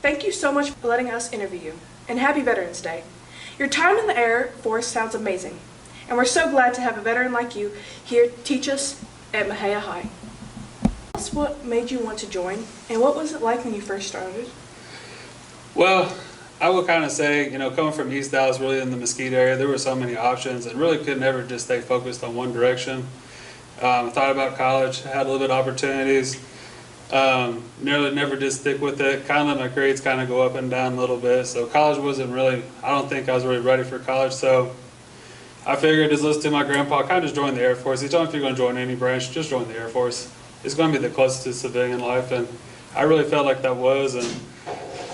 Thank you so much for letting us interview you, and happy Veterans Day. Your time in the Air Force sounds amazing, and we're so glad to have a veteran like you here to teach us at Mexia High. Tell us what made you want to join, and what was it like when you first started? Well, I would kind of say, coming from East Dallas, really in the Mesquite area, there were so many options and really could never just stay focused on one direction. I thought about college, had a little bit of opportunities, never did stick with it, kind of let my grades kind of go up and down a little bit. So college wasn't really, I don't think I was really ready for college. So I figured just listen to my grandpa, kind of just join the Air Force. He told me if you're going to join any branch, just join the Air Force. It's going to be the closest to civilian life, and I really felt like that was. And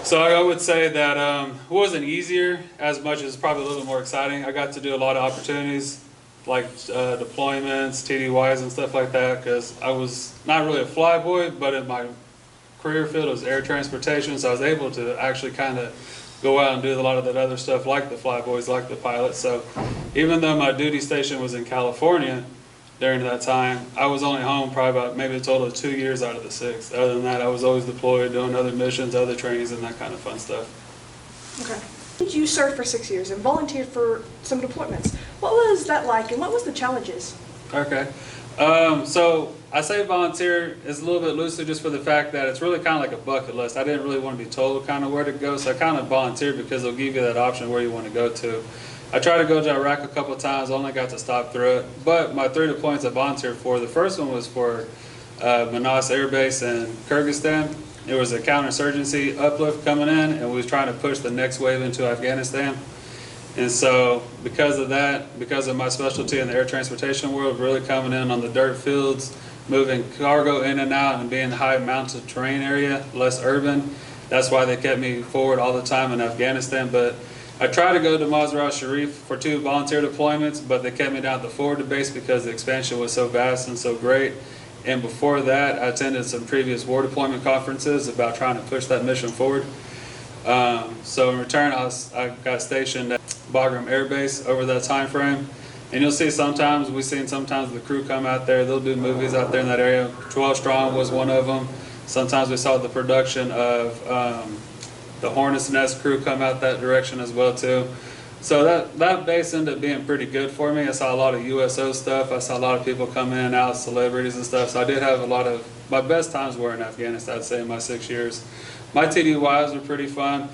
so I would say that it wasn't easier as much as probably a little bit more exciting. I got to do a lot of opportunities like deployments, TDYs and stuff like that, because I was not really a flyboy, but in my career field it was air transportation, so I was able to actually kind of go out and do a lot of that other stuff like the flyboys, like the pilots. So even though my duty station was in California during that time, I was only home probably about maybe a total of 2 years out of the 6. Other than that, I was always deployed, doing other missions, other trainings, and that kind of fun stuff. Okay. You served for 6 years and volunteered for some deployments. What was that like, and what was the challenges? Okay. So I say volunteer is a little bit loosely just for the fact that it's really kind of like a bucket list. I didn't really want to be told kind of where to go, so I kind of volunteered because they'll give you that option where you want to go to. I tried to go to Iraq a couple of times, only got to stop through it. But my 3 deployments I volunteered for, the first one was for Manas Air Base in Kyrgyzstan. It was a counterinsurgency uplift coming in, and we was trying to push the next wave into Afghanistan. And so because of that, because of my specialty in the air transportation world, really coming in on the dirt fields, moving cargo in and out and being high mountain terrain area, less urban, that's why they kept me forward all the time in Afghanistan. But I tried to go to Mazar-i-Sharif for 2 volunteer deployments, but they kept me down at the forward base because the expansion was so vast and so great. And before that, I attended some previous war deployment conferences about trying to push that mission forward. So in return, I got stationed at Bagram Air Base over that time frame. And you'll see sometimes the crew come out there, they'll do movies out there in that area. 12 Strong was one of them. Sometimes we saw the production of the Hornets Nest crew come out that direction as well too. So that base ended up being pretty good for me. I saw a lot of USO stuff. I saw a lot of people come in and out, celebrities and stuff. So I did have a lot of, my best times were in Afghanistan, I'd say, in my 6 years. My TDYs were pretty fun.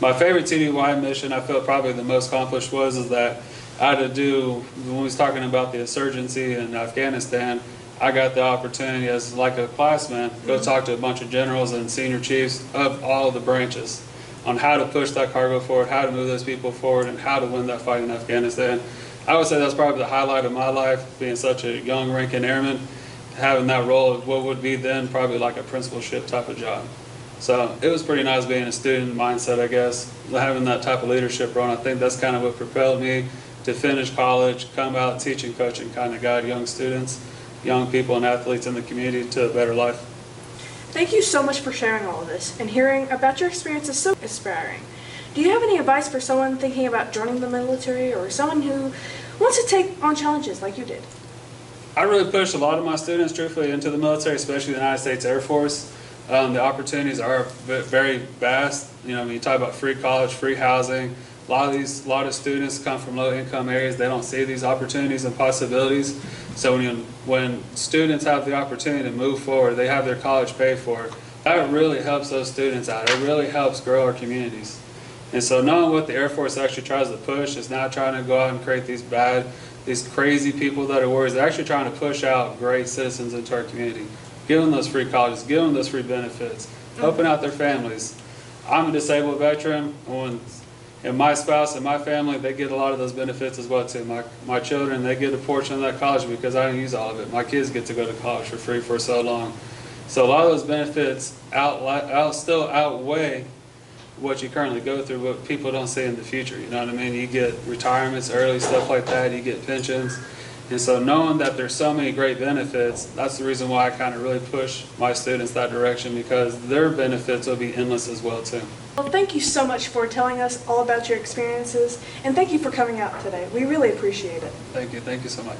My favorite TDY mission I felt probably the most accomplished was that I had to do, when we was talking about the insurgency in Afghanistan, I got the opportunity as like a classman, go talk to a bunch of generals and senior chiefs of all the branches on how to push that cargo forward, how to move those people forward, and how to win that fight in Afghanistan. I would say that's probably the highlight of my life, being such a young ranking airman, having that role of what would be then probably like a principalship type of job. So it was pretty nice being a student mindset, I guess, having that type of leadership role. I think that's kind of what propelled me to finish college, come out, teach and coach, and kind of guide young students, young people and athletes in the community to a better life. Thank you so much for sharing all of this, and hearing about your experience is so inspiring. Do you have any advice for someone thinking about joining the military, or someone who wants to take on challenges like you did? I really push a lot of my students, truthfully, into the military, especially the United States Air Force. The opportunities are very vast. When you talk about free college, free housing, a lot of students come from low-income areas. They don't see these opportunities and possibilities. So when students have the opportunity to move forward, they have their college paid for, that really helps those students out. It really helps grow our communities. And so knowing what the Air Force actually tries to push is not trying to go out and create these crazy people that are warriors. They're actually trying to push out great citizens into our community, give them those free colleges, give them those free benefits, helping out their families. I'm a disabled veteran, and my spouse and my family, they get a lot of those benefits as well too. My children, they get a portion of that college because I didn't use all of it. My kids get to go to college for free for so long. So a lot of those benefits still outweigh what you currently go through, what people don't see in the future. You know what I mean? You get retirements early, stuff like that. You get pensions. And so knowing that there's so many great benefits, that's the reason why I kind of really push my students that direction, because their benefits will be endless as well too. Well, thank you so much for telling us all about your experiences, and thank you for coming out today. We really appreciate it. Thank you so much.